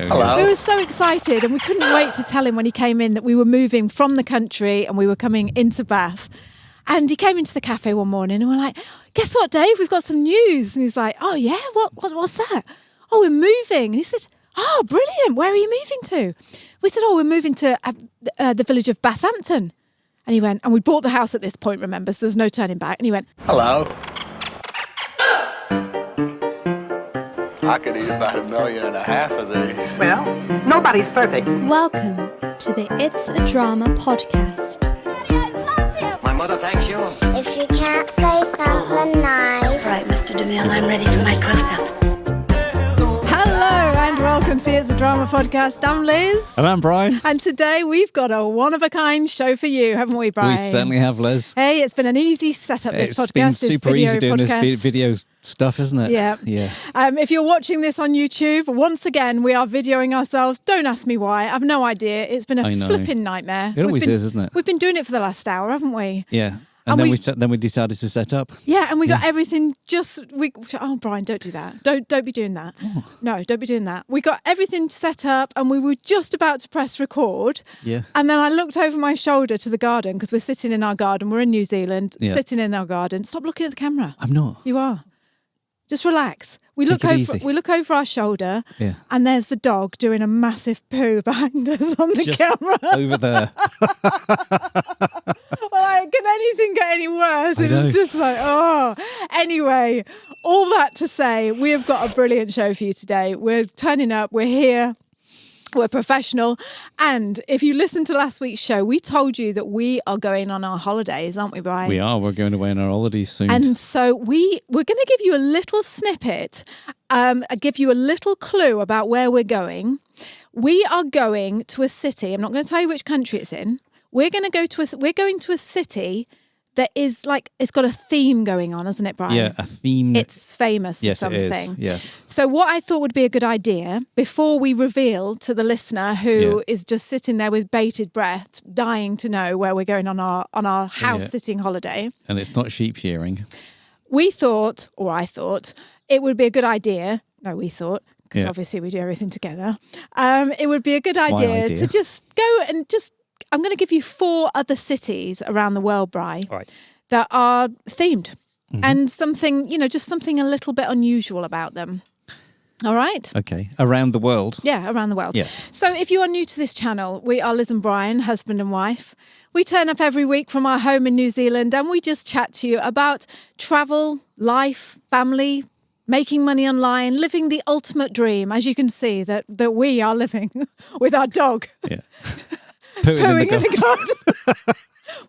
Hello. We were so excited and we couldn't wait to tell him when he came in that we were moving from the country and we were coming into Bath. And he came into the cafe one morning and we're like, guess what, Dave? We've got some news. And he's like, oh, yeah? What's that? Oh, we're moving. And he said, oh, brilliant. Where are you moving to? We said, oh, we're moving to the village of Bathampton. And he went, and we bought the house at this point, remember, so there's no turning back. And he went, Hello. I could eat about 1.5 million of these. Well, nobody's perfect. Welcome to the It's a Drama podcast. My mother thanks you. If you can't say something nice. Right, Mr. DeMille, I'm ready for my close-up. hello and welcome to It's a Drama podcast. I'm Liz. And I'm Brian. And today we've got a one-of-a-kind show for you, haven't we, Brian? We certainly have, Liz. Hey, it's been an easy setup, this podcast. It's been super easy doing podcast. this video stuff, isn't it? Yeah. If you're watching this on YouTube, once again, we are videoing ourselves. Don't ask me why. I've no idea. It's been a flipping nightmare. It always is, isn't it? We've been doing it for the last hour, haven't we? Yeah. And then we decided to set up. Yeah, and we got everything oh, Brian, don't do that. Don't be doing that. Oh. No, don't be doing that. We got everything set up and we were just about to press record. Yeah. And then I looked over my shoulder to the garden because we're sitting in our garden. We're in New Zealand, sitting in our garden. Stop looking at the camera. I'm not. You are. Just relax. We Take look it over. easy. We look over our shoulder, Yeah. and there's the dog doing a massive poo behind us on the Just camera. over there. Like, can anything get any worse? I It know. was just like, oh. Anyway, all that to say, we have got a brilliant show for you today. We're turning up. We're here. We're professional. And if you listened to last week's show, we told you that we are going on our holidays, aren't we, Brian? We are. We're going away on our holidays soon. And so we're going to give you a little snippet, give you a little clue about where we're going. We are going to a city. I'm not going to tell you which country it's in. We're going to a city that is like, it's got a theme going on, hasn't it, Brian? Yeah, a theme. It's famous for something. It is. Yes. So what I thought would be a good idea, before we reveal to the listener who is just sitting there with bated breath, dying to know where we're going on our house-sitting holiday. And it's not sheep shearing. I thought, it would be a good idea. No, we thought, because obviously we do everything together. It would be a good idea to just go and I'm going to give you 4 other cities around the world, Bri, that are themed and something, just something a little bit unusual about them. All right? Okay. Around the world. Yeah, around the world. Yes. So if you are new to this channel, we are Liz and Brian, husband and wife. We turn up every week from our home in New Zealand and we just chat to you about travel, life, family, making money online, living the ultimate dream, as you can see that we are living with our dog. Yeah. Pooing in the garden.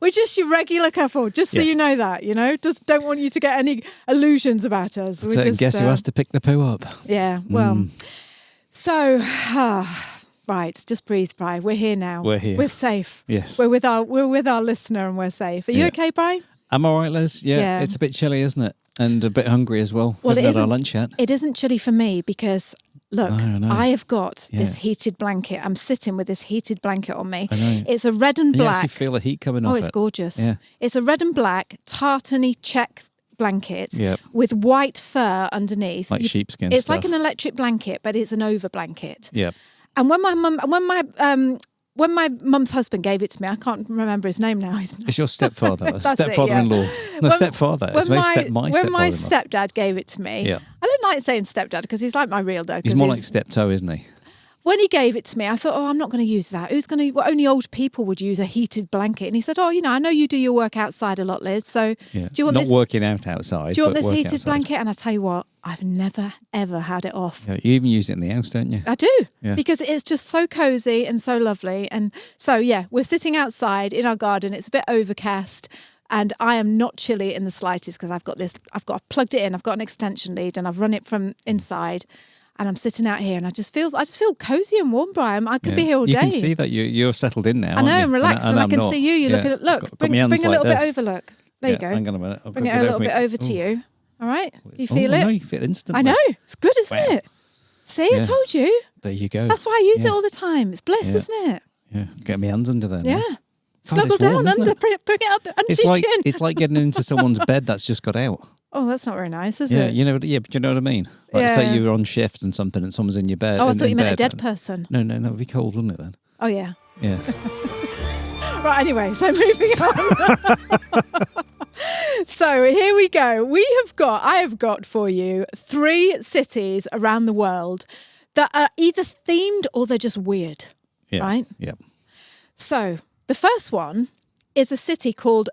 We're just your regular couple, just so you know that, just don't want you to get any illusions about us. So guess who has to pick the poo up? Yeah, well, so, right, just breathe, Brian. We're here now. We're here. We're safe. Yes. We're with our listener and we're safe. Are you okay, Brian? I'm all right, Liz. Yeah, it's a bit chilly, isn't it? And a bit hungry as well. Well, Haven't had our lunch yet. It isn't chilly for me because, look, No. I have got this heated blanket. I'm sitting with this heated blanket on me. I know. It's a red and You black. actually feel the heat coming off Oh, it's it. gorgeous. Yeah. It's a red and black tartany check blanket Yep. with white fur underneath. Like sheepskin It's stuff. like an electric blanket, but it's an over blanket. Yeah. And when my mum's husband gave it to me, I can't remember his name now. It's your stepfather. That's it, Stepfather-in-law. No, When- stepfather. It's my when stepfather-in-law. my stepdad gave it to me, Yeah. I don't like saying stepdad because he's like my real dad. He's 'cause more like steptoe, isn't he? When he gave it to me, I thought, I'm not going to use that. Only old people would use a heated blanket. And he said, I know you do your work outside a lot, Liz. So Yeah. do you want Not this? working out outside. Do you want but this working heated outside. blanket? And I tell you what, I've never, ever had it off. Yeah, you even use it in the house, don't you? I do, Yeah. because it's just so cozy and so lovely. And so, we're sitting outside in our garden. It's a bit overcast. And I am not chilly in the slightest because I've plugged it in. I've got an extension lead and I've run it from inside. And I'm sitting out here and I just feel cozy and warm, Brian. I could be here all day. You can see that you're settled in now. I know, aren't you? I'm relaxed and I I'm can not. see you. You're looking at, look, Got bring my a hands little like bit this. over, look. There you go. Hang on a minute. I'll Bring get it a little me. bit over to Ooh. you. All right? You feel Oh, it? No, you feel instantly. I know. It's good, isn't Wow. it? See, I told you. There you go. That's why I use it all the time. It's bliss, Yeah. isn't it? Yeah, get my hands under there. Yeah. now. Snuggle it's warm, down isn't under, it? bring it up under It's your like chin. it's like getting into someone's bed that's just got out. Oh, that's not very nice, is Yeah, it? but you know what I mean? Like say Yeah. you're on shift and something and someone's in your bed. Oh, I in thought you meant a bed dead person. No, it'd be cold, wouldn't it then? Oh, yeah. Yeah. Right, anyway, so moving on. So here we go. I have got for you 3 cities around the world that are either themed or they're just weird. Yeah. Right? Yeah. So the first one is a city called,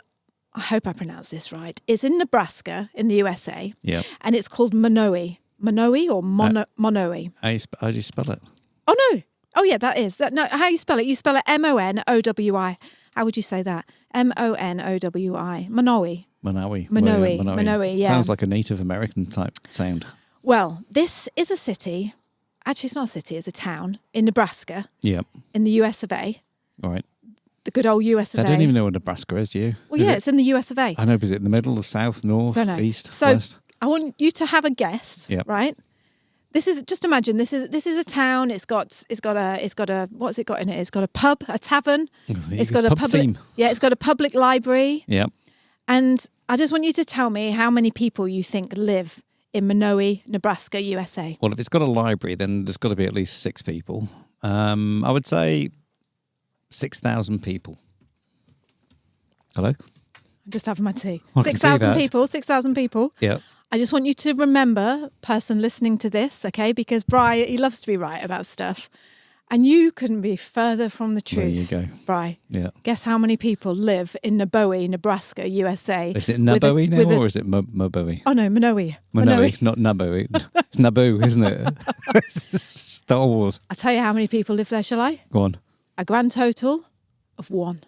I hope I pronounce this right, it's in Nebraska in the USA. Yeah. And it's called Monowi. Monowi or Monowi? How do you spell it? Oh, no. Oh, yeah, that is. No, how you spell it? You spell it Monowi. How would you say that? Monowi. Monowi. Monowi, yeah. Sounds like a Native American type sound. Well, this is a city. Actually, it's not a city. It's a town in Nebraska. Yeah. In the US of A. All right. The good old US of A. I don't even know where Nebraska is, do you? Well, yeah, it's in the US of A. I know, but is it in the middle, south, north, east, so west? I want you to have a guess, right? This is, just imagine, this is a town. It's got a what's it got in it? It's got a pub, a tavern. It's got a pub public theme. Yeah, it's got a public library. Yeah. And I just want you to tell me how many people you think live in Monowi, Nebraska, USA. Well, if it's got a library, then there's got to be at least 6 people. I would say 6,000 people. Hello? I'm just having my tea. I can see 6,000 that. people, 6,000 people. Yeah. I just want you to remember, person listening to this, okay? Because Bri, he loves to be right about stuff. And you couldn't be further from the truth. There you go. Bri. Yeah. Guess how many people live in Naboe, Nebraska, USA? Is it Naboe now or is it Moboe? Oh, no, Monowi. Monowi, not Naboe. It's Naboo, isn't it? It's Star Wars. I'll tell you how many people live there, shall I? Go on. A grand total of 1.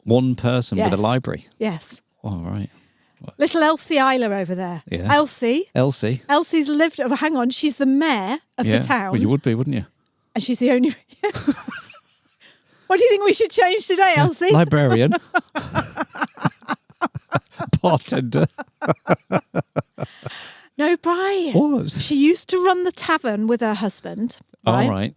One person with a library? Yes. All right. Little Elsie Eiler over there. Yeah. Elsie. Elsie's lived... Oh, hang on. She's the mayor of the town. Well, you would be, wouldn't you? And she's the only... What do you think we should change today, Elsie? Librarian. Bartender. No, Bri. What? She used to run the tavern with her husband. Right? All right.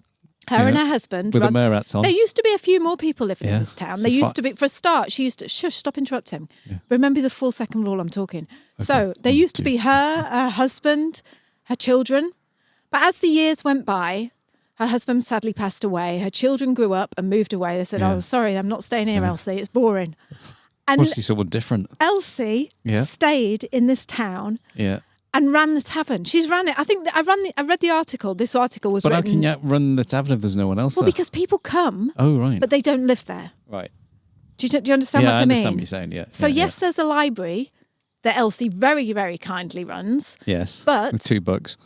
Her and her husband. With the mayor hats on. There used to be a few more people living in this town. So There used to be, for a start, she used to... Shush, stop interrupting. Yeah. Remember the 4-second rule I'm talking. Okay. So there used to be her husband, her children. But as the years went by... Her husband sadly passed away. Her children grew up and moved away. They said, oh, sorry, I'm not staying here, Elsie. It's boring. And Was she someone different? Elsie stayed in this town and ran the tavern. She's ran it. I think I read the article. This article was But written... how can you run the tavern if there's no one else there? Well, because people come, but they don't live there. Right. Do you understand what I mean? I understand what you're saying, yeah. So yes, there's a library that Elsie very, very kindly runs. Yes, but with $2.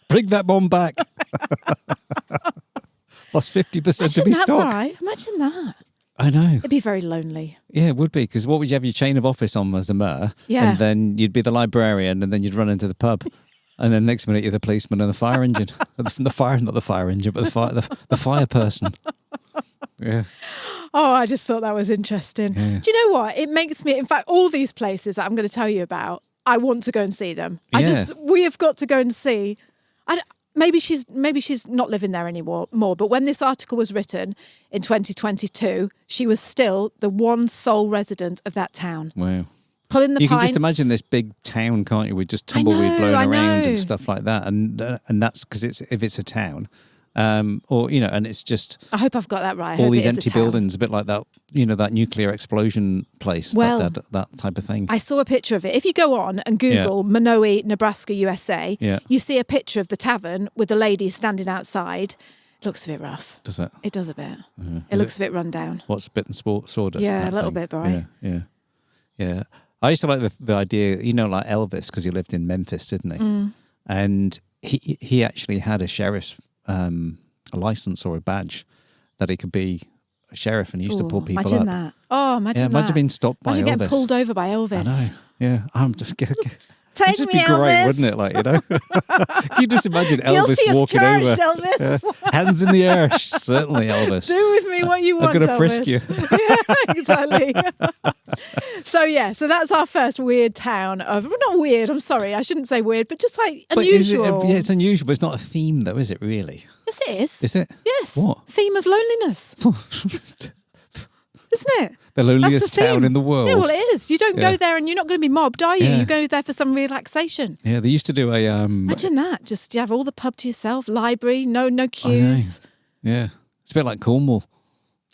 Bring that one back. Lost 50% to be stock. Right? Imagine that. I know. It'd be very lonely. Yeah, it would be, because what would you have your chain of office on as the mayor? Yeah. And then you'd be the librarian, and then you'd run into the pub. And then next minute you're the policeman and the fire engine. Not the fire engine, but the fire person. Yeah. Oh, I just thought that was interesting. Yeah. Do you know what? It makes me, in fact, all these places that I'm going to tell you about, I want to go and see them. Yeah. We have got to go and see. Maybe she's not living there anymore. But when this article was written in 2022, she was still the one sole resident of that town. Wow. Pulling the You can pints. just imagine this big town, can't you, with just tumbleweed blowing around know. and stuff like that. And that's because if it's a town, or and it's just. I hope I've got that right. All these empty buildings, a bit like that, that nuclear explosion place. Well, that type of thing. I saw a picture of it. If you go on and Google Monowi, Nebraska, USA, you see a picture of the tavern with the lady standing outside. It looks a bit rough. Does it? It does a bit. It looks a bit run down. What's spit and sawdust? Yeah, a little bit, right? Yeah. I used to like the idea, like Elvis, because he lived in Memphis, didn't he? Mm. And he actually had a sheriff's a license or a badge that he could be a sheriff, and he used to pull people imagine up. That. Oh, imagine that. Imagine being stopped by Elvis. Imagine getting pulled over by Elvis. I know. Yeah, I'm just getting. Take It'd just me, be great, Elvis. wouldn't it? Can you just imagine Elvis Guilty as walking charged, over? Elvis. Hands in the air, certainly, Elvis. Do with me what you want, I'm going to Elvis. frisk you. Yeah, exactly. So that's our first weird town of, well, not weird, I'm sorry, I shouldn't say weird, but just like unusual. It's unusual, but it's not a theme though, is it really? Yes, it is. Is it? Yes. What? Theme of loneliness. isn't it? The That's loneliest the theme. town in the world. Yeah, well, it is. You don't Yeah. go there and you're not going to be mobbed, are you? Yeah. You go there for some relaxation. Yeah, they used to do a Imagine that. Just you have all the pub to yourself, library, no I know. queues. Yeah, it's a bit like Cornwall.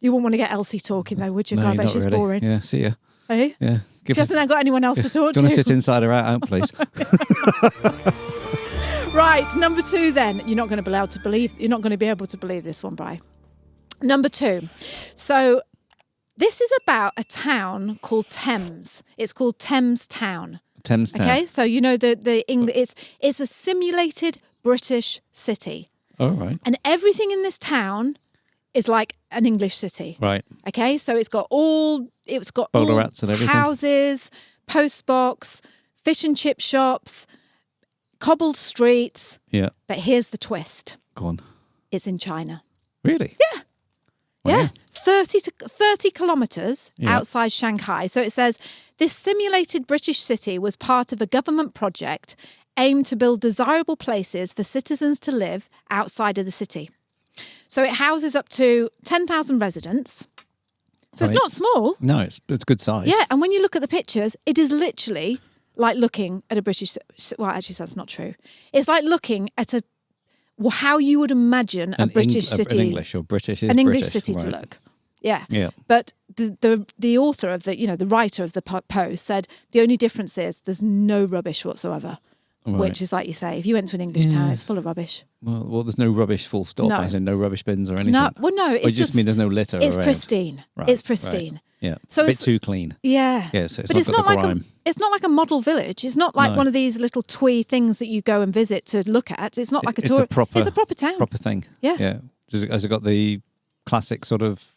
You wouldn't want to get Elsie talking though, would you? No, God, I bet not she's really. boring. Yeah, see ya. Hey? Yeah, She hasn't got anyone else to talk Do you want to. to sit inside or out, please? Right, number 2 then. You're not going to be able to believe this one, Bri. Number 2. So this is about a town called Thames. It's called Thames Town. Thames Town. Okay, so you know the English. It's a simulated British city, All right. and everything in this town is like an English city. Right. Okay, so it's got Bowler all rats and everything. houses, post box, fish and chip shops, cobbled streets. Yeah. But here's the twist: Go on. it's in China. Really? Yeah. Wow. Yeah, 30 kilometres Yeah. outside Shanghai. So it says this simulated British city was part of a government project aimed to build desirable places for citizens to live outside of the city. So it houses up to 10,000 residents. So it's Right. not small. No, it's good size. Yeah, and when you look at the pictures, it is literally like looking at a British... Well, actually, that's not true. It's like looking at how you would imagine a British city... An English or British is an English British, city to right. look. Yeah. Yeah. But the author of the writer of the post said the only difference is there's no rubbish whatsoever. Right. Which is like you say, if you went to an English town, it's full of rubbish. Well, there's no rubbish full stop, No. as in no rubbish bins or anything. No, well, no, Or it's you just mean there's no litter it's around. pristine. Right, It's pristine. right. Yeah. So a bit it's- too clean. Yeah. Yeah, so it's but not it's got not the like grime. it's not like a model village. It's not like No. one of these little twee things that you go and visit to look at. It's not like a It's tour. a proper It's a proper town. Proper thing. Yeah. Yeah. Has it got the classic sort of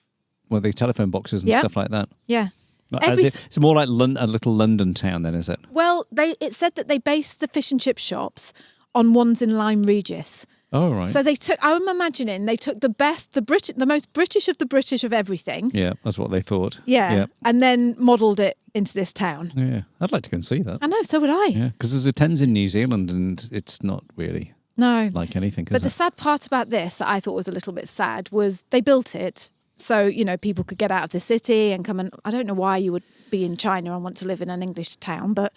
the telephone boxes and Yeah. stuff like that? Yeah. Like, Every- it's more like a little London town then, is it? Well, it said that they based the fish and chip shops on ones in Lyme Regis. Oh, right. So I'm imagining they took the most British of the British of everything. Yeah, that's what they thought. Yeah. And then modelled it into this town. Yeah. I'd like to go and see that. I know, so would I. Yeah, because there's a Thames in New Zealand and it's not really No. like anything, But is the it? sad part about this that I thought was a little bit sad was they built it so, people could get out of the city and come and... I don't know why you would be in China and want to live in an English town, but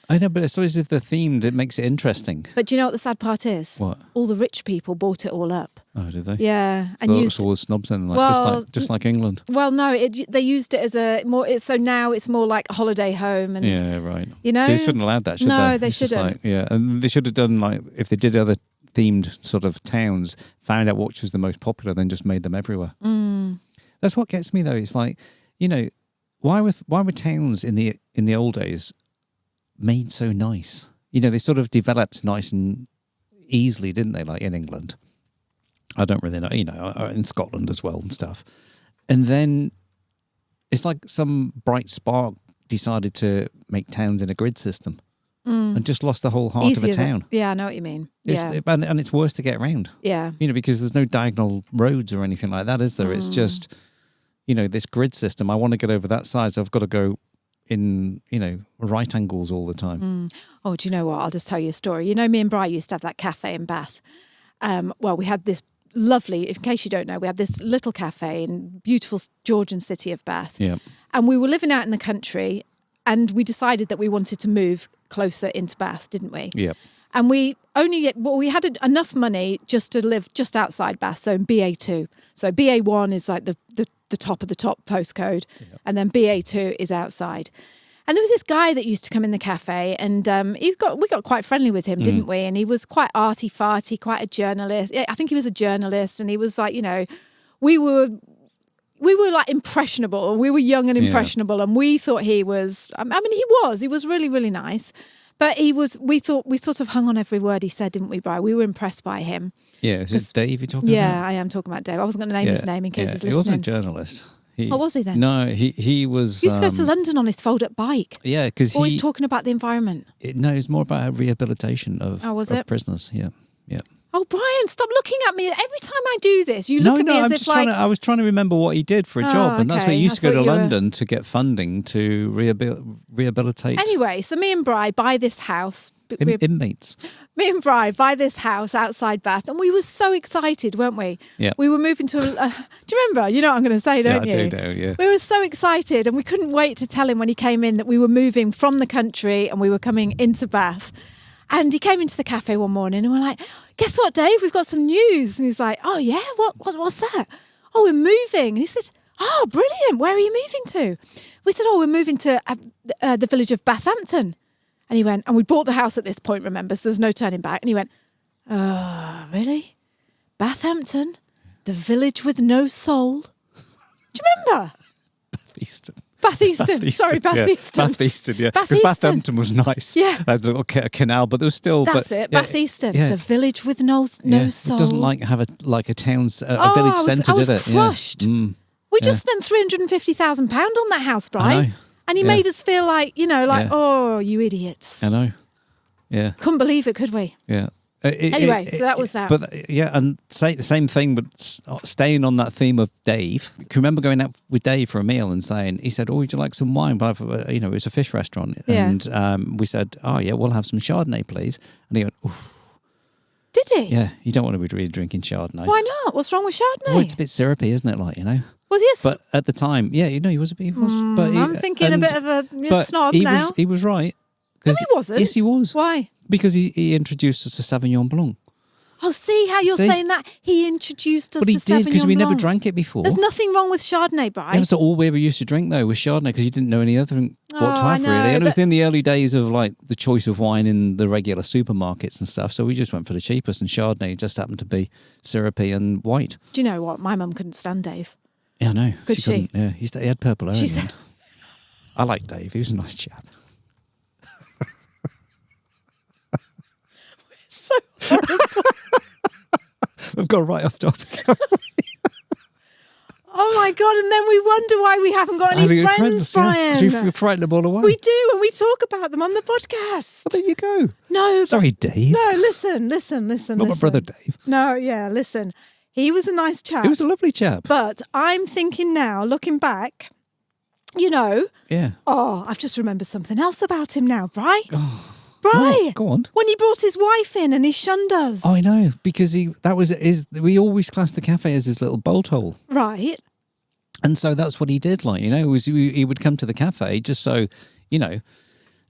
I know, but I suppose if they're themed, it makes it interesting. do you know what the sad part is? What? All the rich people bought it all up. Oh, did they? Yeah. So And those used... are all snobs then, Well, just like England. Well, no, they used it as so now it's more like a holiday home and... Yeah, right. You know? So they shouldn't have allowed that, should they? No, they It's just shouldn't. yeah, and they should have done if they did other themed sort of towns, found out which was the most popular, then just made them everywhere. Mm. That's what gets me though. It's like, why were towns in the old days made so nice? They sort of developed nice and easily, didn't they? Like in England, I don't really know. In Scotland as well and stuff. And then it's like some bright spark decided to make towns in a grid system and just lost the whole heart of a town. Yeah, I know what you mean. It's, Yeah. and it's worse to get around. Yeah. Because there's no diagonal roads or anything like that, is there? It's just, this grid system. I want to get over that side, so I've got to go in, right angles all the time. Oh, do you know what? I'll just tell you a story. Me and Bri used to have that cafe in Bath. Well, we had this lovely, in case you don't know, we had this little cafe in beautiful Georgian city of Bath. Yeah. And we were living out in the country and we decided that we wanted to move closer into Bath, didn't we? Yeah. And we had enough money just to live just outside Bath, so in BA2. So BA1 is like the top of the top postcode, and then BA2 is outside. And there was this guy that used to come in the cafe, and we got quite friendly with him, didn't we? And he was quite arty-farty, quite a journalist. I think he was a journalist, and he was like, we were like impressionable. We were young and impressionable, and we thought he was. I mean, he was really, really nice. But we thought we sort of hung on every word he said, didn't we, Bri? We were impressed by him. Yeah, is it Dave you're talking Yeah, about? I am talking about Dave. I wasn't going to name his name in case he's listening. He wasn't a journalist. What was he then? No, he was... He used to go to London on his fold-up bike. Yeah, because Always talking about the environment. No, it's more about rehabilitation of Oh, was it? prisoners, yeah. Oh, Brian, stop looking at me. Every time I do this, you look at me as if like... I was trying to remember what he did for a job, and that's why he used to go to London to get funding to rehabilitate. Anyway, so me and Bri buy this house. Inmates. Me and Bri buy this house outside Bath, and we were so excited, weren't we? Yeah. We were moving to... do you remember? You know what I'm going to say, don't you? I do know, yeah. We were so excited, and we couldn't wait to tell him when he came in that we were moving from the country and we were coming into Bath. And he came into the cafe one morning and we're like, guess what, Dave? We've got some news. And he's like, oh, yeah? What's that? Oh, we're moving. And he said, oh, brilliant. Where are you moving to? We said, oh, we're moving to the village of Bathampton. And he went, and we bought the house at this point, remember, so there's no turning back. And he went, oh, really? Bathampton? The village with no soul? Do you remember? Easton. Bath Easton. Sorry, Bath Easton. Bath Easton, yeah. Because Bathampton was nice. Yeah. Had a little canal, but there was still... That's it, Bath Easton. Yeah. The village with no soul. It doesn't have a village centre, did it? I was crushed. Yeah. We just spent £350,000 on that house, Brian. And he made us feel like, oh, you idiots. I know. Yeah. Couldn't believe it, could we? Yeah. Anyway, so that was that. But and same thing, but staying on that theme of Dave. Can you remember going out with Dave for a meal and saying, he said, oh, would you like some wine? But it was a fish restaurant. Yeah. And we said, oh, yeah, we'll have some Chardonnay, please. And he went, oof. Did he? Yeah, you don't want to be really drinking Chardonnay. Why not? What's wrong with Chardonnay? Well, it's a bit syrupy, isn't it? Was he But at the time, yeah, he was a bit... I'm thinking a bit of a snob now. He was right. No, he wasn't. Yes, he was. Why? Because he introduced us to Sauvignon Blanc. Oh, see how you're saying that? He introduced us to Sauvignon Blanc. But he did, because we never drank it before. There's nothing wrong with Chardonnay, Brian. That was all we ever used to drink, though, was Chardonnay, because you didn't know any other what to have, really. And it was in the early days of, the choice of wine in the regular supermarkets and stuff, so we just went for the cheapest, and Chardonnay just happened to be syrupy and white. Do you know what? My mum couldn't stand Dave. Yeah, I know. Could she? Yeah, he had purple hair. I like Dave. He was a nice chap. So horrible. We've got right off topic. Oh my God, and then we wonder why we haven't got any friends, Brian. Yeah. We frighten them all away. We do, and we talk about them on the podcast. Well, there you go. No. Sorry, Dave. No, listen. Not my brother, Dave. No, yeah, listen. He was a nice chap. He was a lovely chap. But I'm thinking now, looking back, Yeah. Oh, I've just remembered something else about him now, Bri. Oh. Bri. Go on. When he brought his wife in and he shunned us. Oh, I know, because we always classed the cafe as his little bolt hole. Right. And so that's what he did, he would come to the cafe just so,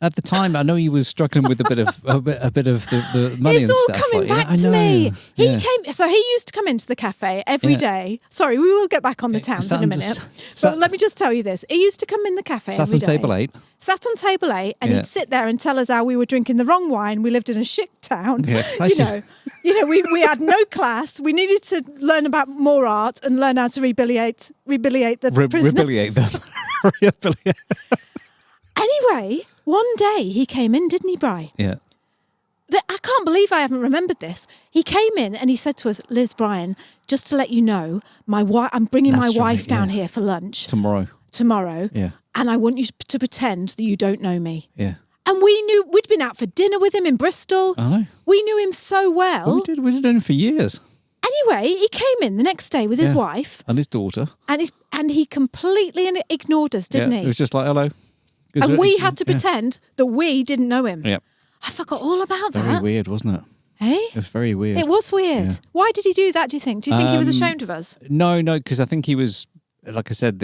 at the time, I know he was struggling with a bit of the money it's and all stuff. coming back to me. He used to come into the cafe every day. Sorry, we will get back on the towns in a minute. But let me just tell you this. He used to come in the cafe every day. Sat on table 8 and he'd sit there and tell us how we were drinking the wrong wine. We lived in a shit town. Yeah. We had no class. We needed to learn about more art and learn how to rehabilitate the prisoners. Rehabilitate. Anyway, one day he came in, didn't he, Bri? Yeah. I can't believe I haven't remembered this. He came in and he said to us, Liz, Brian, just to let you know, I'm bringing my wife down here for lunch. Tomorrow. Yeah. And I want you to pretend that you don't know me. Yeah. And we knew, we'd been out for dinner with him in Bristol. Oh. We knew him so well. We did know him for years. Anyway, he came in the next day with his wife. And his daughter. And he completely ignored us, didn't he? It was just like, hello. And we had to pretend that we didn't know him. Yeah. I forgot all about that. Very weird, wasn't it? Hey? It was very weird. It was weird. Yeah. Why did he do that, do you think? Do you think he was ashamed of us? No, because I think he was, like I said,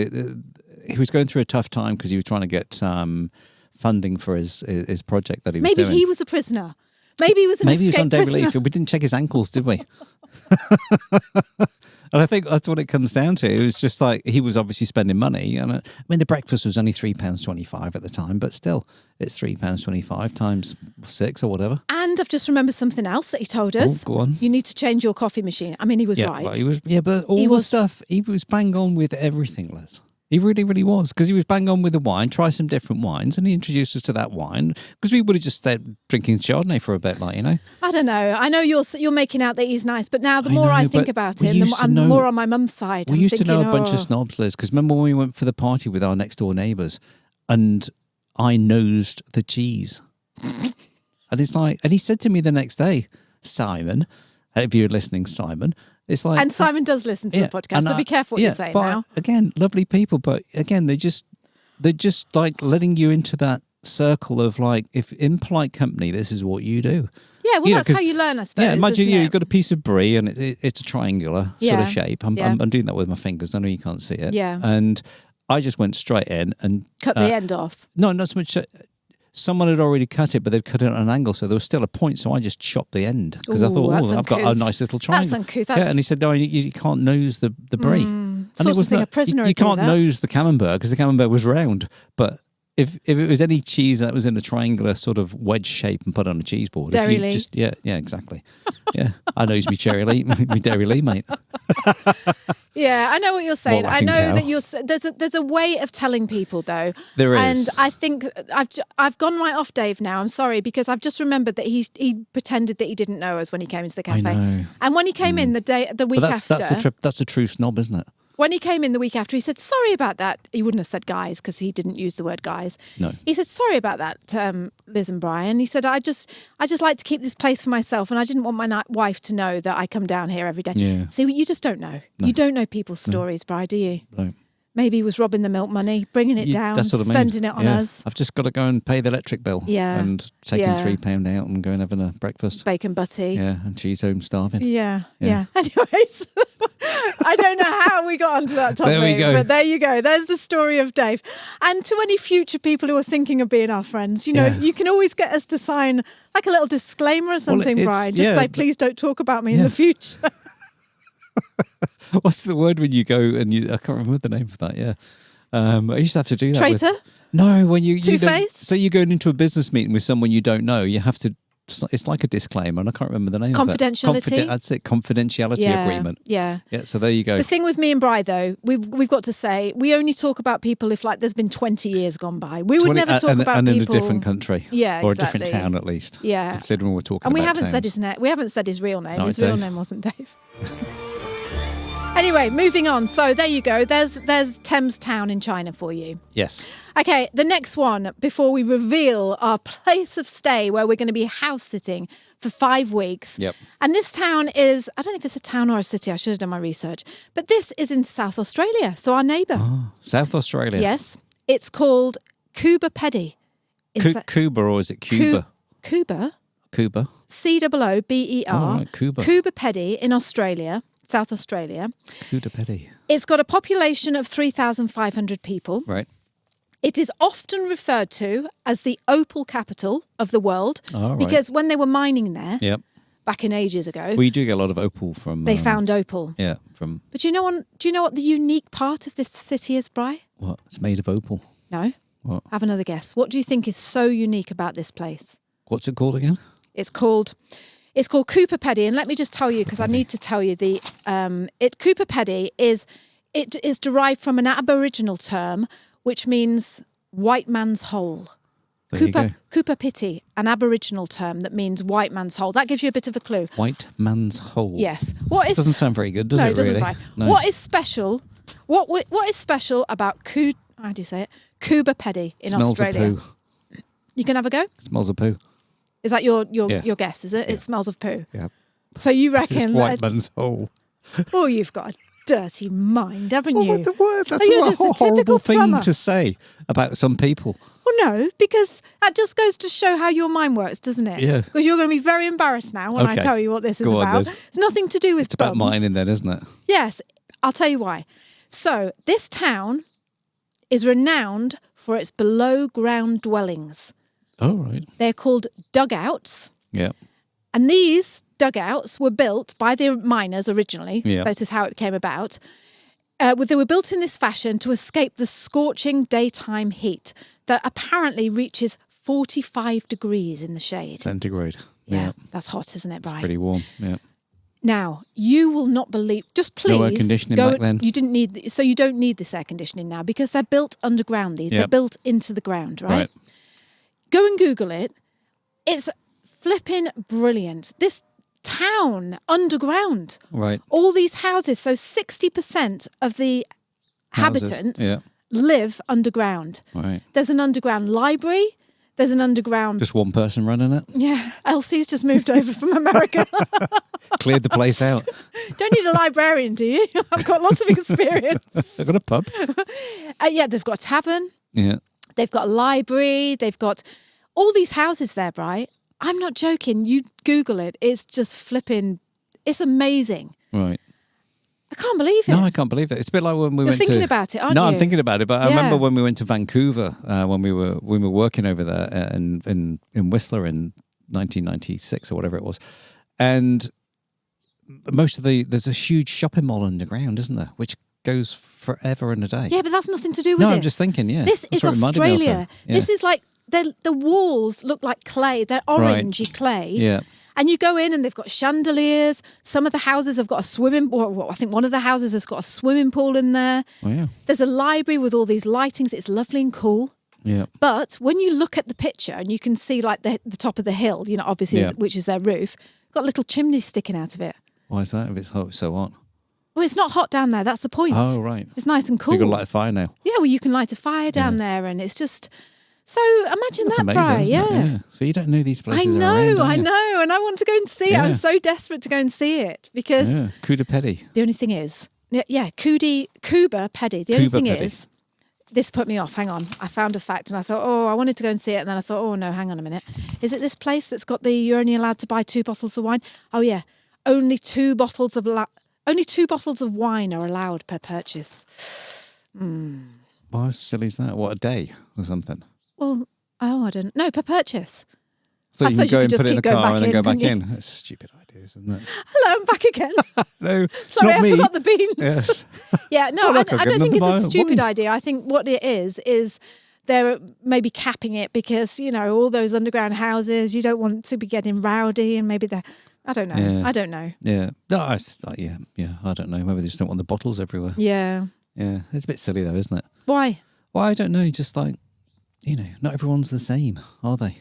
he was going through a tough time because he was trying to get funding for his project that he was doing. Maybe he was a prisoner. Maybe he was an escaped prisoner. Maybe he was on day relief. We didn't check his ankles, did we? And I think that's what it comes down to. It was just like he was obviously spending money. And the breakfast was only £3.25 at the time, but still, it's £3.25 times 6 or whatever. And I've just remembered something else that he told us. Oh, go on. You need to change your coffee machine. I mean, he was right. Well, but all the stuff, he was bang on with everything, Liz. He really, really was, because he was bang on with the wine, try some different wines, and he introduced us to that wine, because we would have just stayed drinking Chardonnay for a bit, I don't know. I know you're making out that he's nice, but now the more I think about him, I'm more on my mum's side. We used to know a bunch of snobs, Liz, because remember when we went for the party with our next door neighbours, and I nosed the cheese. And it's like, and he said to me the next day, Simon, if you're listening, Simon, it's like... And Simon does listen to the podcast, so be careful what you're saying but now. Again, lovely people, but again, they're just like letting you into that circle of like, if in polite company, this is what you do. Yeah, well, that's how you learn, I suppose. Yeah, imagine isn't it? you've got a piece of brie and it's a triangular sort of shape. I'm doing that with my fingers. I know you can't see it. Yeah. And I just went straight in and... Cut the end off. No, not so much... someone had already cut it, but they'd cut it at an angle, so there was still a point. So I just chopped the end because I thought, I've got a nice little triangle. That's uncouth. Yeah, and he said, no, you can't nose the brie. And it was a prisoner. You can't nose the camembert because the camembert was round. But if it was any cheese that was in a triangular sort of wedge shape and put on a cheese board, Dairy Lee. Yeah, exactly. Yeah, I knows me Cherry Lee, me Dairy Lee, mate. Yeah, I know what you're saying. What I know laughing that there's a way of telling people though. There is. And I think I've gone right off Dave now. I'm sorry because I've just remembered that he pretended that he didn't know us when he came into the cafe. I know. And when he came in the week after, that's a true snob, isn't it? When he came in the week after, he said, sorry about that. He wouldn't have said guys because he didn't use the word guys. No. He said, sorry about that, Liz and Brian. He said, I just like to keep this place for myself and I didn't want my wife to know that I come down here every day. Yeah. See, you just don't know. No. You don't know people's stories, Brian, do you? No. Maybe he was robbing the milk money, bringing it down, that's what I mean. spending it on us. I've just got to go and pay the electric bill. Yeah. And taking £3 out and going having a breakfast. Bacon butty. Yeah, and she's home starving. Yeah. Anyways, I don't know how we got onto that topic. There we go. But there you go. There's the story of Dave. And to any future people who are thinking of being our friends, you can always get us to sign like a little disclaimer or something, Brian. Just say, please don't talk about me in the future. What's the word when you go and I can't remember the name of that, yeah. I used to have to do that. Traitor? No, when you... Two-faced? So you're going into a business meeting with someone you don't know, you have to... It's like a disclaimer, and I can't remember the name Confidentiality? of it. That's it, confidentiality agreement. Yeah. Yeah, so there you go. The thing with me and Bri, though, we've got to say, we only talk about people if like there's been 20 years gone by. We would never talk about people... And in a different country. Yeah, Or exactly. a different town, at least. Yeah. Considering we're talking and we about haven't towns. said his name. We haven't said his real name. No, His real Dave. name wasn't Dave. Anyway, moving on. So there you go. There's Thames Town in China for you. Yes. Okay, the next one, before we reveal our place of stay where we're going to be house sitting for 5 weeks. Yep. And this town is, I don't know if it's a town or a city, I should have done my research, but this is in South Australia, so our neighbour. Oh, South Australia. Yes. It's called Cuba Pedy. Cuba, or is it Cuba? Cuba. Cuba. Coober. Oh, right, Cuba. Cuba Pedy in Australia, South Australia. Cuba Pedy. It's got a population of 3,500 people. Right. It is often referred to as the opal capital of the world Oh, right. because when they were mining there Yep. back in ages ago, We do get a lot of opal from... they found opal. Yeah, from... But do you know what the unique part of this city is, Bri? What? It's made of opal. No? What? Have another guess. What do you think is so unique about this place? What's it called again? It's called Cooper Pedy, and let me just tell you because I need to tell you Cooper Pedy is derived from an Aboriginal term which means white man's hole. There you go. Cooper Pedy, an Aboriginal term that means white man's hole. That gives you a bit of a clue. White man's hole. Yes. What is Doesn't sound very good, does no, it? it doesn't. Really? Right. No. What is special? What is special about how do you say it? Cooper Pedy in Smells Australia? of poo. You can have a go. Smells of poo. Is that your Yeah. guess? Is it? Yeah. It smells of poo. Yeah. So you It's reckon? white man's hole. Oh, you've got a dirty mind, haven't you? What's the word? That's You're a just a typical horrible thing plumber. to say about some people. Well, no, because that just goes to show how your mind works, doesn't it? Yeah. Because you're going to be very embarrassed now when I Okay. tell you what this is Go on, about. then. It's nothing to do with It's about bums. mining then, isn't it? Yes, I'll tell you why. So this town is renowned for its below-ground dwellings. Oh, right. They're called dugouts. Yeah. And these dugouts were built by the miners originally. Yeah. This is how it came about. They were built in this fashion to escape the scorching daytime heat that apparently reaches 45 degrees in the shade. Centigrade. Yeah, that's hot, isn't it, Brian? Pretty warm. Yeah. Now, you will not believe. Just please. No air conditioning back then. You didn't need. So you don't need this air conditioning now because they're built underground. They're Yep. built into the ground, right? Right. Go and Google it. It's flipping brilliant. This town underground. Right. All these houses. So 60% of the Houses, inhabitants yeah. live underground. Right. There's an underground library. There's an underground. Just one person running it. Yeah. Elsie's just moved over from America. Cleared the place out. Don't need a librarian, do you? I've got lots of experience. They've got a pub. Yeah, they've got a tavern. Yeah. They've got a library. They've got all these houses there, right? I'm not joking. You Google it. It's just flipping. It's amazing. Right. I can't believe it. No, I can't believe it. It's a bit like when we You're went to... thinking about it, aren't No, you? I'm thinking about it, but I Yeah. remember when we went to Vancouver, when we were working over there in Whistler in 1996 or whatever it was, and there's a huge shopping mall underground, isn't there, which goes forever and a day. Yeah, but that's nothing to do with No, this. I'm just thinking, yeah. This That's is what it reminded me of Australia. then. Yeah. This is like, the walls look like clay. They're orangey clay. Yeah. And you go in and they've got chandeliers. Some of the houses have got a swimming pool. Well, I think one of the houses has got a swimming pool in there. Oh, yeah. There's a library with all these lightings. It's lovely and cool. Yeah. But when you look at the picture and you can see like the top of the hill, you know, obviously, Yeah. which is their roof, got little chimneys sticking out of it. Why is that if it's so hot? Well, it's not hot down there. That's the point. Oh, right. It's nice and cool. You've got to light a fire now. Yeah, well, you can light a fire down there and it's just... So imagine That's that, amazing, Bri. isn't Yeah. it? Yeah. So you don't know these places I are know, around, do I you? know. And I want to go and see it. Yeah. I'm so desperate to go and see it because Yeah. Cuda Petty. the only thing is, Cuba Peddy. The only Cuba thing Peddy. is, this put me off. Hang on. I found a fact and I thought, I wanted to go and see it. And then I thought, no, hang on a minute. Is it this place that's got you're only allowed to buy 2 bottles of wine? Oh, yeah. Only 2 bottles of wine are allowed per purchase. How silly is that? What, a day or something? Well, I don't know. Per purchase. So I you can suppose go you and could put it in just the keep car going and then back go in, back couldn't in. That's stupid ideas, isn't it? Hello, I'm back again. No, it's Sorry, not I me. forgot the beans. Yes. Yeah, no, Oh, I look, I've don't given think them it's a the stupid wine. idea. I think what it is they're maybe capping it because, you know, all those underground houses, you don't want to be getting rowdy and maybe they're, I don't know. Yeah. I don't know. Yeah. No, I don't know. Maybe they just don't want the bottles everywhere. Yeah. Yeah. It's a bit silly though, isn't it? Why? Well, I don't know. Just like, you know, not everyone's the same, are they?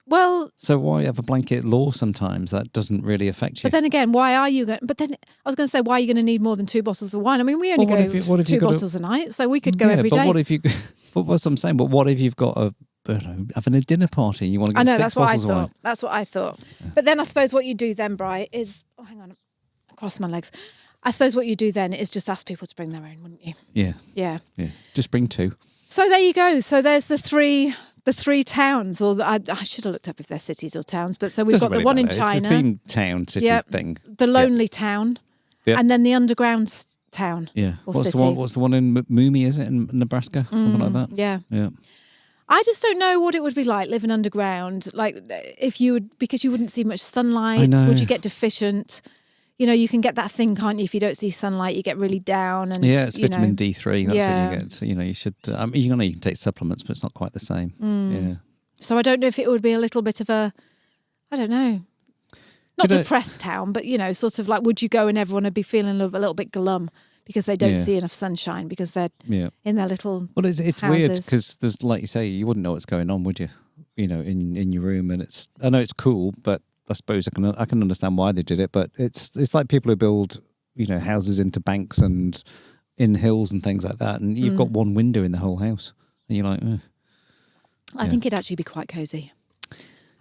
Well, So why have a blanket law sometimes that doesn't really affect you? but then again, why are you going? But then I was going to say, why are you going to need more than 2 bottles of wine? I mean, we only Well, go what if you 2 got bottles a night, so we could go every but day. what if you... But what's I'm saying? But what if you've got having a dinner party and you want to get I know, 6 that's what I bottles of wine? thought. That's what I thought. But then I suppose what you do then, Bri, is... Oh, hang on. I crossed my legs. I suppose what you do then is just ask people to bring their own, wouldn't you? Yeah. Yeah. Yeah. Just bring 2. So there you go. So there's the three towns, or I should have looked up if they're cities or towns. But so we've Doesn't got the really one in matter. China, It's a theme town city Yep. thing. the lonely town, Yep. and then the underground town. Yeah. Or What's city. the one? What's the one in Moomy? Is it in Nebraska? Something like that. Yeah. Yeah. I just don't know what it would be like living underground. Like if you would, because you wouldn't see much sunlight. know. Would you get deficient? You know, you can get that thing, can't you? If you don't see sunlight, you get really down. And Yeah, it's you vitamin know, D3. That's Yeah. what you get. So, you know, you should. You can take supplements, but it's not quite the same. Yeah. So I don't know if it would be a little bit of a, I don't know, not Do you know- depressed town, but you know, sort of like, would you go and everyone would be feeling a little bit glum because they don't Yeah. see enough sunshine because they're Yeah. in their little Well, it's weird houses. because there's, like you say, you wouldn't know what's going on, would you? You know, in your room, and I know it's cool, but I suppose I can understand why they did it. But it's like people who build, you know, houses into banks and in hills and things like that, and you've got one window in the whole house, and you're like, I think it'd actually be quite cosy.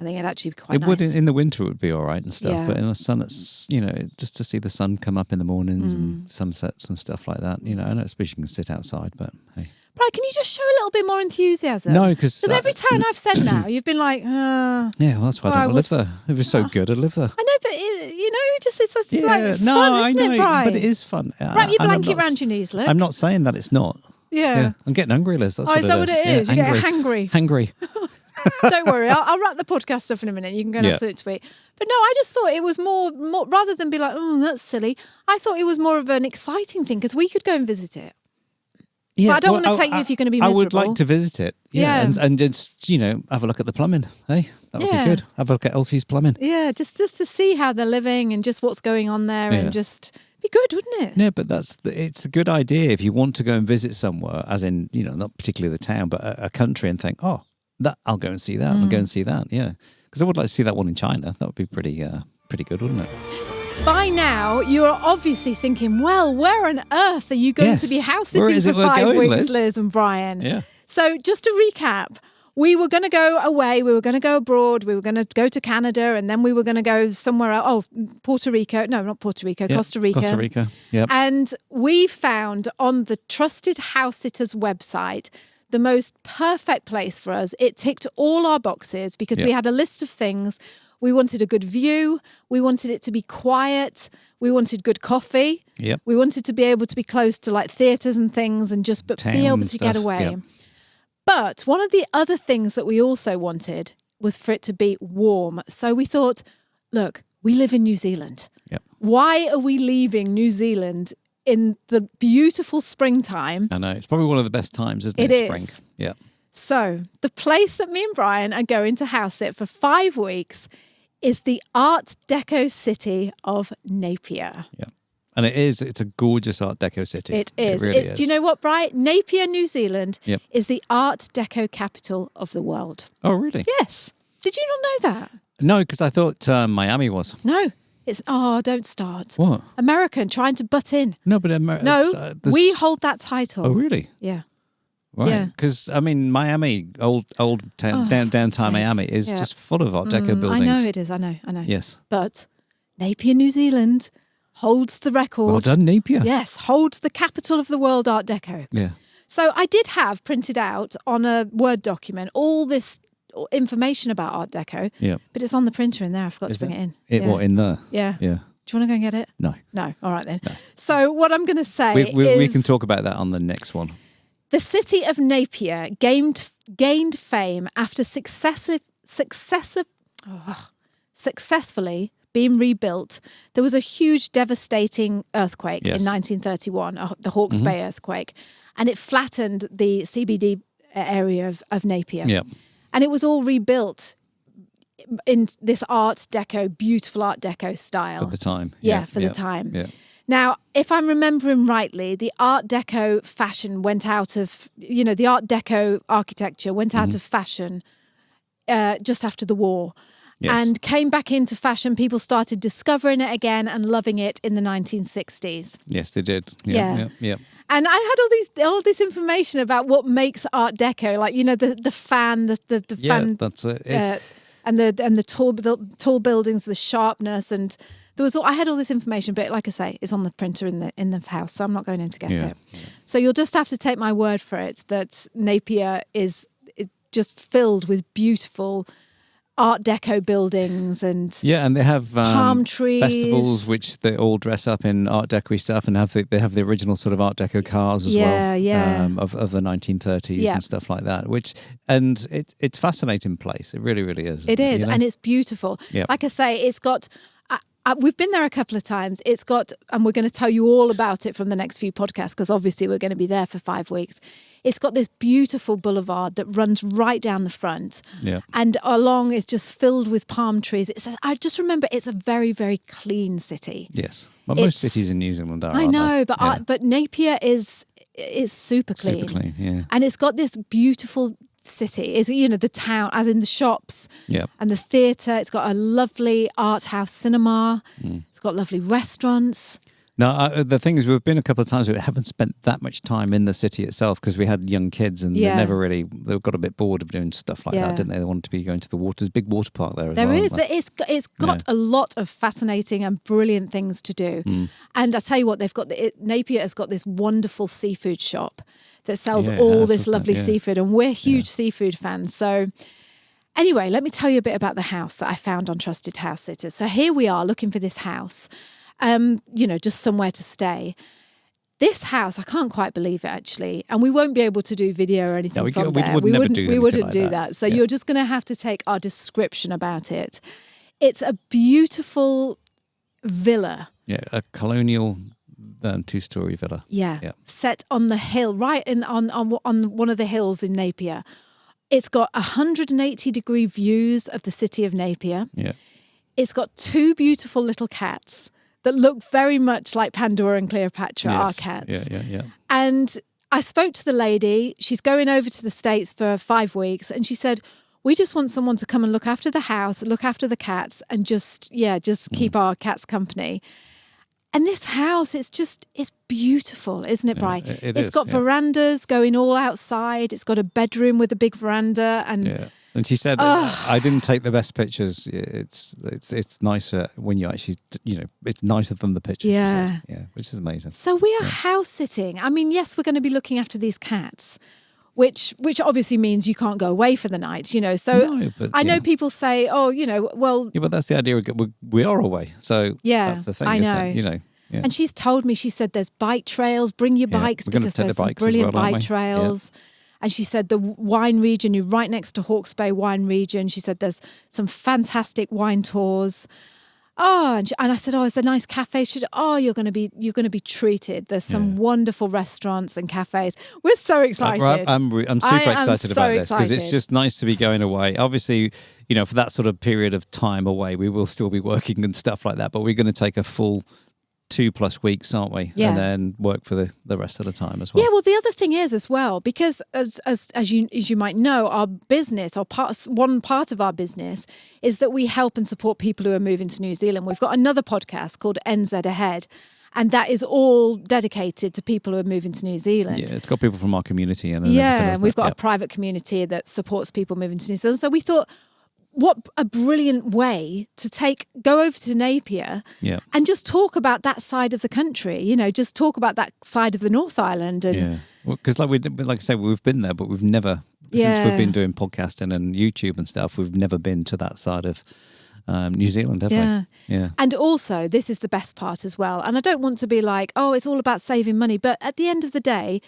I think it'd actually be quite it nice. would in the winter it would be all right and stuff, Yeah. but in the sun, it's, you know, just to see the sun come up in the mornings and sunsets and stuff like that. You know, I don't suppose you can sit outside, but hey. Right, can you just show a little bit more enthusiasm? No, because every town I've said now, you've been like, yeah, well, that's why I don't want to live there. If it's so good, I'd live there. I know, but you know, it's just Yeah, like no, fun, I isn't know, it, Brian? but it is fun. Wrap your And I'm blanket not- round your knees, look. I'm not saying that it's not. Yeah. I'm getting hungry, Liz. That's Oh, what is that what it is? Yeah, You get hangry. Hangry. Don't worry, I'll wrap the podcast up in a minute. You can go and have Yeah. something to eat. But no, I just thought it was more rather than be like, oh, that's silly. I thought it was more of an exciting thing because we could go and visit it. Yeah, But I don't want to take you if you're going to be miserable. I would like to visit it. Yeah, Yeah. And just, you know, have a look at the plumbing. Hey, that would Yeah. be good. Have a look at Elsie's plumbing. Yeah, just to see how they're living and just what's going on there Yeah. and just be good, wouldn't it? Yeah, but it's a good idea if you want to go and visit somewhere, as in, you know, not particularly the town, but a country, and think, oh, that I'll go and see that. I'll go and see that. Yeah, because I would like to see that one in China. That would be pretty good, wouldn't it? By now, you are obviously thinking, well, where on earth are you going Yes. to be house Where sitting is it for we're 5 going, weeks, Liz? Liz and Brian? Yeah. So just to recap, we were going to go away. We were going to go abroad. We were going to go to Canada, and then we were going to go somewhere else. Oh, Puerto Rico. No, not Puerto Rico. Yep. Costa Rica. Costa Rica. Yep. And we found on the Trusted House Sitters website the most perfect place for us. It ticked all our boxes because we had a list of things. We wanted a good view. We wanted it to be quiet. We wanted good coffee. Yep. We wanted to be able to be close to like theatres and things and just be able to get away. Yep. But one of the other things that we also wanted was for it to be warm. So we thought, look, we live in New Zealand. Yep. Why are we leaving New Zealand in the beautiful springtime? I know. It's probably one of the best times, isn't it? It Spring. is. Yeah. So the place that me and Brian are going to house sit for 5 weeks is the Art Deco city of Napier. Yeah. And it's a gorgeous Art Deco city. It is. It really is. Do you know what, Brian? Napier, New Zealand Yep. is the Art Deco capital of the world. Oh, really? Yes. Did you not know that? No, because I thought Miami was. No. It's, don't start. What? American trying to butt in. No, but No, we hold that title. Oh, really? Yeah. Right. Yeah. Because, I mean, Miami, old town, downtown Miami is Yeah. just full of Art Deco buildings. I know it is. I know. Yes. But Napier, New Zealand holds the record. Well done, Napier. Yes, holds the capital of the world Art Deco. Yeah. So I did have printed out on a Word document all this information about Art Deco. Yeah. But it's on the printer in there. I forgot to bring it in. It yeah. what, in there? Yeah. Yeah. Do you want to go and get it? No. No. All right then. No. So what I'm going to say We is... can talk about that on the next one. The city of Napier gained fame after successfully being rebuilt. There was a huge, devastating earthquake in 1931, the Hawke's Bay earthquake, and it flattened the CBD area of Napier. Yeah. And it was all rebuilt in this beautiful Art Deco style. For the time. Yeah, for the time. Yeah. Now, if I'm remembering rightly, the Art Deco fashion went out of, the Art Deco architecture went out of fashion just after the war. Yes. And came back into fashion. People started discovering it again and loving it in the 1960s. Yes, they did. Yeah. Yeah. And I had all this information about what makes Art Deco, like the fan, the fan. That's it. And the tall buildings, the sharpness, and I had all this information, but like I say, it's on the printer in the house, so I'm not going in to get it. Yeah. So you'll just have to take my word for it that Napier is just filled with beautiful Art Deco buildings and they have palm trees, festivals which they all dress up in Art Deco stuff, and they have the original sort of Art Deco cars as well, of the 1930s and stuff like that. And it's a fascinating place. It really, really is. It is, and it's beautiful. Yep. Like I say, it's got. We've been there a couple of times. It's got, and we're going to tell you all about it from the next few podcasts because obviously we're going to be there for 5 weeks. It's got this beautiful boulevard that runs right down the front, and along is just filled with palm trees. I just remember it's a very, very clean city. Yes, well, most cities in New Zealand are. I know, but but Napier is super clean. Super clean, yeah. And it's got this beautiful city, is the town, as in the shops and the theatre. It's got a lovely art house cinema. It's got lovely restaurants. Now, the thing is, we've been a couple of times, we haven't spent that much time in the city itself because we had young kids and they got a bit bored of doing stuff like that, didn't they? They wanted to be going to the water. There's a big water park there as well. There is. It's got a lot of fascinating and brilliant things to do. And I tell you what, Napier has got this wonderful seafood shop that sells all this lovely seafood, and we're huge seafood fans. So anyway, let me tell you a bit about the house that I found on Trusted House Sitters. So here we are looking for this house. Just somewhere to stay. This house, I can't quite believe it actually, and we won't be able to do video or anything from there. We wouldn't do that. So you're just going to have to take our description about it. It's a beautiful villa. Yeah, a colonial 2-story villa. Yeah, set on the hill, right on one of the hills in Napier. It's got 180-degree views of the city of Napier. Yeah, it's got 2 beautiful little cats that look very much like Pandora and Cleopatra, our cats. Yeah. And I spoke to the lady. She's going over to the States for 5 weeks, and she said, we just want someone to come and look after the house, look after the cats, and just keep our cats company. And this house, it's beautiful, isn't it, Bri? It's got verandas going all outside. It's got a bedroom with a big veranda. And And she said, I didn't take the best pictures. It's nicer when you actually, it's nicer than the pictures. Yeah. Yeah, which is amazing. So we are house sitting. I mean, yes, we're going to be looking after these cats, which obviously means you can't go away for the night, So No, but, I know people say, well. Yeah, but that's the idea. We are away. So that's the thing, I know. isn't it? Yeah. And she's told me, she said, there's bike trails. Bring your bikes because there's some brilliant bike trails. Yeah. And she said the wine region, you're right next to Hawke's Bay wine region. She said there's some fantastic wine tours. Oh, and I said, it's a nice cafe. She said, you're going to be treated. There's some wonderful restaurants and cafes. We're so excited. I'm super excited about this because it's just nice to be going away. Obviously, for that sort of period of time away, we will still be working and stuff like that. But we're going to take a full 2+ weeks, aren't we? Yeah. And then work for the rest of the time as well. Yeah, well, the other thing is as well, because as you might know, our business, one part of our business is that we help and support people who are moving to New Zealand. We've got another podcast called NZAhead, and that is all dedicated to people who are moving to New Zealand. Yeah, it's got people from our community. And we've got a private community that supports people moving to New Zealand. So we thought, what a brilliant way to go over to Napier and just talk about that side of the country, just talk about that side of the North Island. And because like I said, we've been there, but we've never, since we've been doing podcasting and YouTube and stuff, we've never been to that side of New Zealand, have we? Yeah. And also, this is the best part as well. And I don't want to be like, it's all about saving money. But at the end of the day,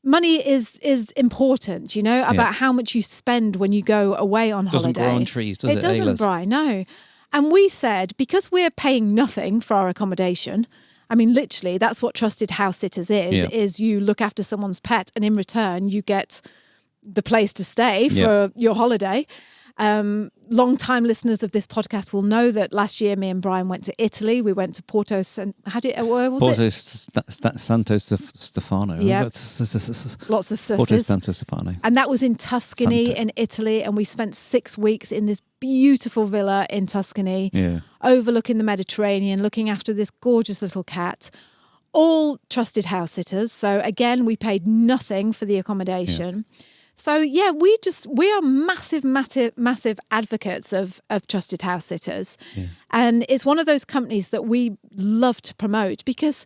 money is important, about how much you spend when you go away on holiday. Doesn't grow on trees, does it? It doesn't, Bri, no. And we said, because we're paying nothing for our accommodation, I mean, literally, that's what trusted house sitters is you look after someone's pet and in return you get the place to stay for your holiday. Long-time listeners of this podcast will know that last year me and Brian went to Italy. We went to Porto Santo Stefano. Yeah. Lots of s's. Porto Santo Stefano. And that was in Tuscany in Italy, and we spent 6 weeks in this beautiful villa in Tuscany, overlooking the Mediterranean, looking after this gorgeous little cat. All trusted house sitters. So again, we paid nothing for the accommodation. Yeah. So we are massive advocates of trusted house sitters, and it's one of those companies that we love to promote because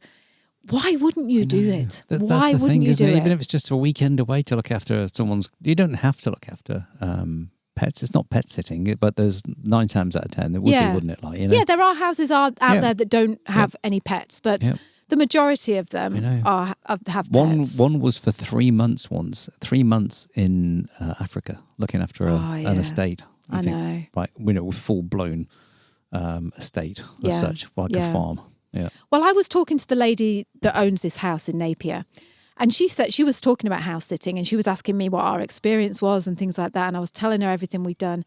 why wouldn't you do it? Why wouldn't you do it? Even if it's just a weekend away to look after you don't have to look after pets. It's not pet sitting, but there's 9 times out of 10 it would be, wouldn't it? Yeah, there are houses out there that don't have any pets, but. Yeah. The majority of them have pets. One was for 3 months once. 3 months in Africa, looking after an estate. I know. Like, with full-blown estate as such, like a farm. Yeah. Well, I was talking to the lady that owns this house in Napier, and she said she was talking about house sitting, and she was asking me what our experience was and things like that, and I was telling her everything we'd done.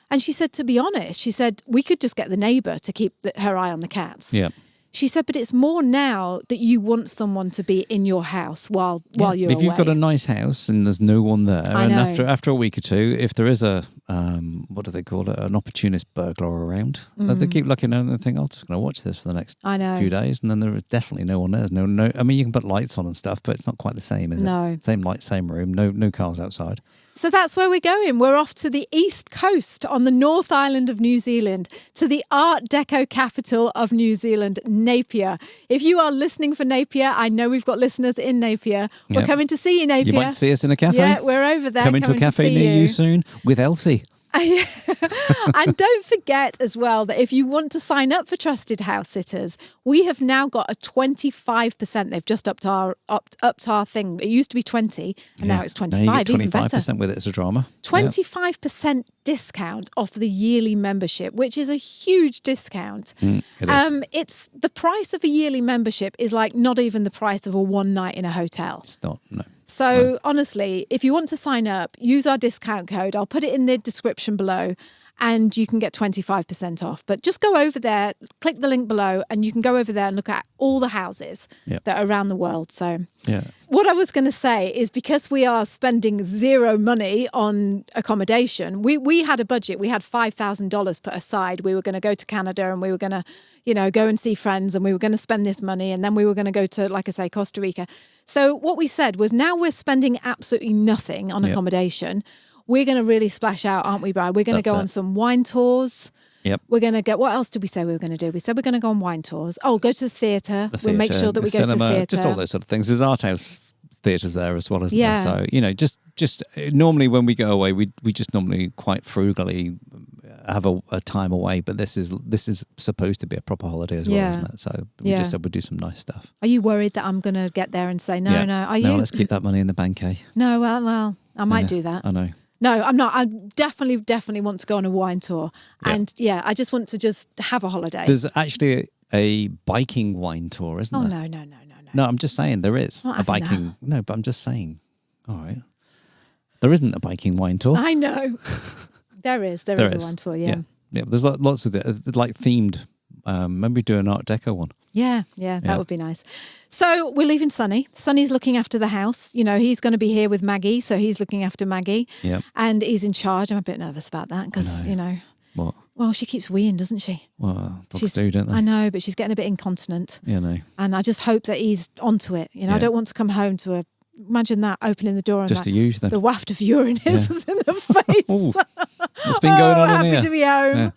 And she said, to be honest, she said, we could just get the neighbour to keep her eye on the cats. Yeah. She said, but it's more now that you want someone to be in your house while you're away. If you've got a nice house and there's no one there, and after a week or two, if there is what do they call it, an opportunist burglar around, they keep looking at it and think, I'm just going to watch this for the next few days, and then there is definitely no one there. There's no. I mean, you can put lights on and stuff, but it's not quite the same, is it? Same light, same room, no cars outside. So that's where we're going. We're off to the east coast on the North Island of New Zealand, to the Art Deco capital of New Zealand, Napier. If you are listening for Napier, I know we've got listeners in Napier. We're coming to see you, Napier. You might see us in a cafe. Yeah, we're over there. Coming to a cafe near you soon with Elsie. And don't forget as well that if you want to sign up for Trusted House Sitters, we have now got a 25%. They've just upped our thing. It used to be 20 and now it's 25. Now you get 25% even better. with it as a drama. 25% discount off the yearly membership, which is a huge discount. It is. It's the price of a yearly membership is like not even the price of a one night in a hotel. It's not, no. So honestly, if you want to sign up, use our discount code. I'll put it in the description below and you can get 25% off. But just go over there, click the link below and you can go over there and look at all the houses that are around the world. So what I was going to say is because we are spending zero money on accommodation, we had a budget. We had $5,000 put aside. We were going to go to Canada and we were going to, go and see friends and we were going to spend this money and then we were going to go to, like I say, Costa Rica. So what we said was now we're spending absolutely nothing on accommodation. We're going to really splash out, aren't we, Brian? We're going to go on some wine tours. Yep. We're going to get, what else did we say we were going to do? We said we're going to go on wine tours. Oh, go to the theatre. We'll make sure that we go to the theatre. Just all those sort of things. There's art house theatres there as well, isn't there? So, just normally when we go away, we just normally quite frugally have a time away, but this is supposed to be a proper holiday as well, isn't it? So we just said we'd do some nice stuff. Are you worried that I'm going to get there and say, no, are you? No, let's keep that money in the bank, eh? No, well, I might do that. I know. No, I'm not. I definitely want to go on a wine tour. Yeah. And I just want to just have a holiday. There's actually a biking wine tour, isn't there? Oh, no. No, I'm just saying there is a biking. That. No, but I'm just saying. All right. There isn't a biking wine tour. I know. There is a wine tour, yeah. Yeah, there's lots of like themed. Maybe do an Art Deco one. Yeah, that would be nice. So we're leaving Sonny. Sonny's looking after the house. He's going to be here with Maggie, so he's looking after Maggie. Yeah. And he's in charge. I'm a bit nervous about that because, What? Well, she keeps weeing, doesn't she? Well, dogs do, don't they? I know, but she's getting a bit incontinent. Yeah, no. And I just hope that he's onto it. I don't want to come home to imagine that opening the door and just to use them. The waft of urine is in the face. Ooh, what's been going on in here? Happy to be home. Yeah.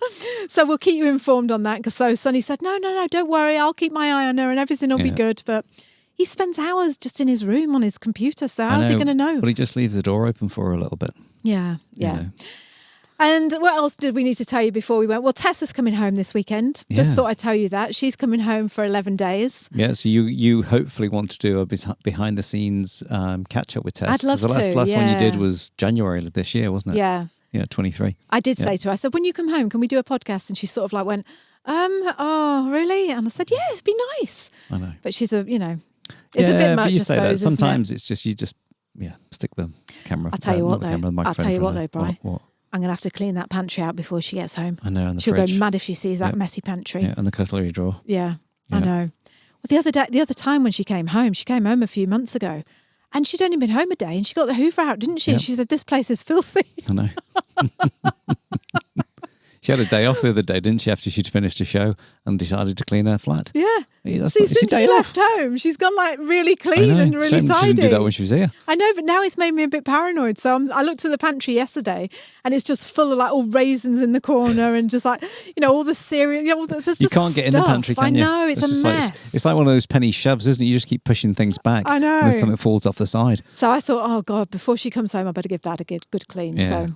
So we'll keep you informed on that. Because Sonny said, no, don't worry. I'll keep my eye on her and everything will be good. But he spends hours just in his room on his computer. So how's he going to know? Well, he just leaves the door open for her a little bit. Yeah. And what else did we need to tell you before we went? Well, Tessa's coming home this weekend. Just thought I'd tell you that. She's coming home for 11 days. Yeah, so you hopefully want to do a behind the scenes catch up with Tess. I'd love to. The last one you did was January of this year, wasn't it? Yeah. Yeah, 23. I did say to her, I said, when you come home, can we do a podcast? And she sort of like went, oh, really? And I said, yeah, it'd be nice. I know. But she's it's a bit much, I suppose. Sometimes it's just, stick the camera. I'll tell you what, though, Brian. What? I'm going to have to clean that pantry out before she gets home. I know, and the She'll fridge. go mad if she sees that messy pantry. Yeah, and the cutlery drawer. Yeah, I know. Well, the other time when she came home a few months ago, and she'd only been home a day, and she got the Hoover out, didn't she? Yep. And she said, this place is filthy. I know. She had a day off the other day, didn't she, after she'd finished a show and decided to clean her flat? Yeah. See, since she left home, she's gone like really clean and really tidy. She didn't do that when she was here. I know, but now it's made me a bit paranoid. So I looked at the pantry yesterday and it's just full of like all raisins in the corner and just like, all the cereal. There's just you can't get in the pantry, can you? I know, it's a mess. It's like one of those penny shoves, isn't it? You just keep pushing things back. I know. And then something falls off the side. So I thought, oh God, before she comes home, I better give Dad a good clean. Yeah.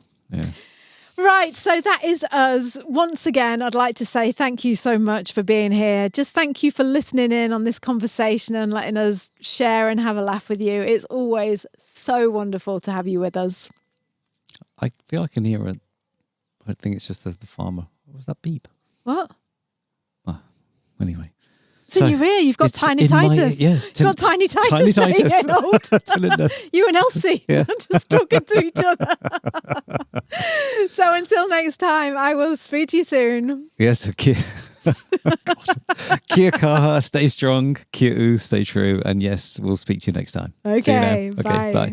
Right, so that is us. Once again, I'd like to say thank you so much for being here. Just thank you for listening in on this conversation and letting us share and have a laugh with you. It's always so wonderful to have you with us. I feel I can hear I think it's just the farmer. What was that beep? What? Oh, anyway. It's in your ear. You've got tiny Titus. Yes. You've got tiny Titus. Tiny Titus. You and Elsie just talking to each other. So until next time, I will speak to you soon. Yes, kia kaha, stay strong, kia u, stay true, and yes, we'll speak to you next time. Okay, bye.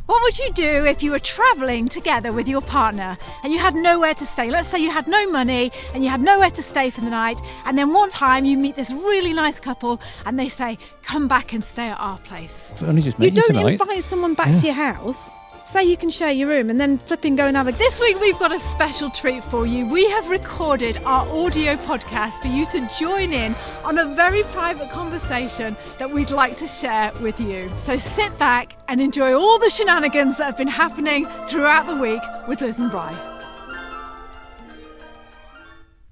What would you do if you were travelling together with your partner and you had nowhere to stay? Let's say you had no money and you had nowhere to stay for the night, and then one time you meet this really nice couple and they say, come back and stay at our place. But only just met you tonight. You don't invite someone back to your house. Say you can share your room and then flipping go and have a... This week we've got a special treat for you. We have recorded our audio podcast for you to join in on a very private conversation that we'd like to share with you. So sit back and enjoy all the shenanigans that have been happening throughout the week with Liz and Bri.